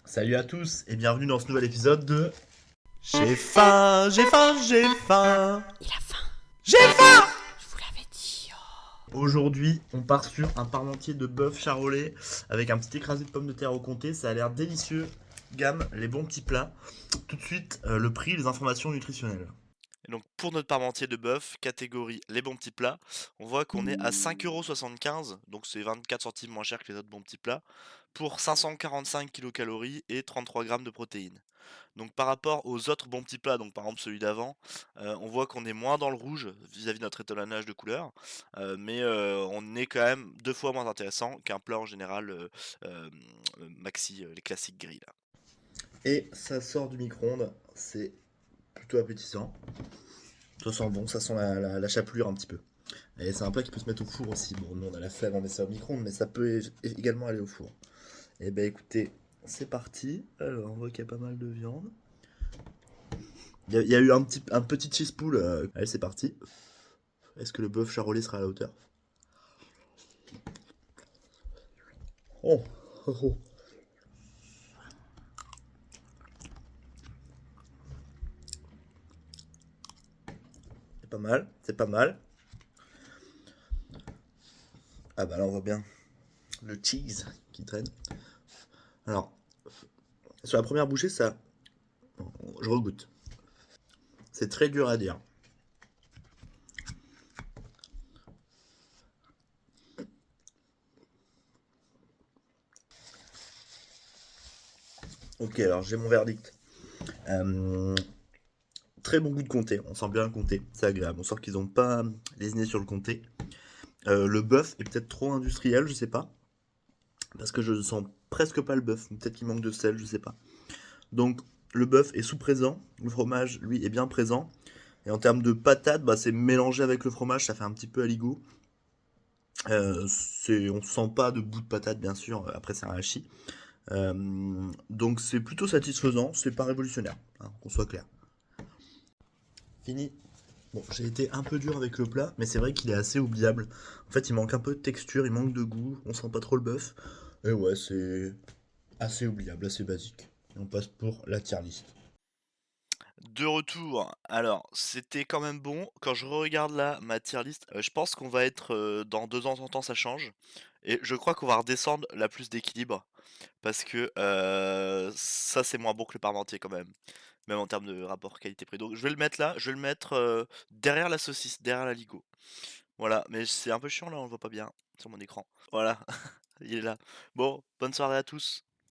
Salut à tous et bienvenue dans ce nouvel épisode de J'ai faim, j'ai faim, j'ai faim. Il a faim, J'ai faim. je vous l'avais dit. Aujourd'hui, on part sur un parmentier de bœuf charolais avec un petit écrasé de pommes de terre au comté. Ça a l'air délicieux. Gamme, les bons petits plats. Tout de suite, le prix, les informations nutritionnelles. Et donc pour notre parmentier de bœuf, catégorie les bons petits plats, on voit qu'on est à 5,75 €, donc c'est 24 centimes moins cher que les autres bons petits plats, pour 545 kilocalories et 33 grammes de protéines. Donc par rapport aux autres bons petits plats, donc par exemple celui d'avant, on voit qu'on est moins dans le rouge vis-à-vis de notre étalonnage de couleurs, mais on est quand même 2 fois moins intéressant qu'un plat en général maxi, les classiques gris là. Et ça sort du micro-ondes. C'est plutôt appétissant. Ça sent bon, ça sent la chapelure un petit peu. Et c'est un plat qui peut se mettre au four aussi. Bon, nous on a la flemme, on met ça au micro-ondes, mais ça peut également aller au four. Et ben écoutez, c'est parti. Alors, on voit qu'il y a pas mal de viande. Il y a eu un petit cheese pool. Allez, c'est parti. Est-ce que le bœuf charolais sera à la hauteur? Oh, oh, oh. C'est pas mal, c'est pas mal. Ah bah là on voit bien le cheese qui traîne. Alors, sur la première bouchée, ça, je regoute. C'est très dur à dire. Ok, alors j'ai mon verdict. Euh, Très bon goût de comté, on sent bien le comté, c'est agréable. On sent qu'ils n'ont pas lésiné sur le comté. Le bœuf est peut-être trop industriel, je sais pas. Parce que je ne sens presque pas le bœuf. Peut-être qu'il manque de sel, je sais pas. Donc le bœuf est sous-présent, le fromage, lui, est bien présent. Et en termes de patates, bah, c'est mélangé avec le fromage, ça fait un petit peu aligot. On sent pas de bout de patate, bien sûr, après c'est un hachis. Donc c'est plutôt satisfaisant, c'est pas révolutionnaire, hein, qu'on soit clair. Fini. Bon, j'ai été un peu dur avec le plat, mais c'est vrai qu'il est assez oubliable. En fait, il manque un peu de texture, il manque de goût, on sent pas trop le bœuf. Et ouais, c'est assez oubliable, assez basique. Et on passe pour la tier list. De retour, alors c'était quand même bon. Quand je regarde là ma tier list, je pense qu'on va être dans 2 ans en temps ça change. Et je crois qu'on va redescendre la plus d'équilibre. Parce que ça c'est moins bon que le parmentier quand même. Même en termes de rapport qualité-prix. Donc je vais le mettre là, je vais le mettre derrière la saucisse, derrière la ligo. Voilà, mais c'est un peu chiant là, on le voit pas bien sur mon écran. Voilà, il est là. Bon, bonne soirée à tous.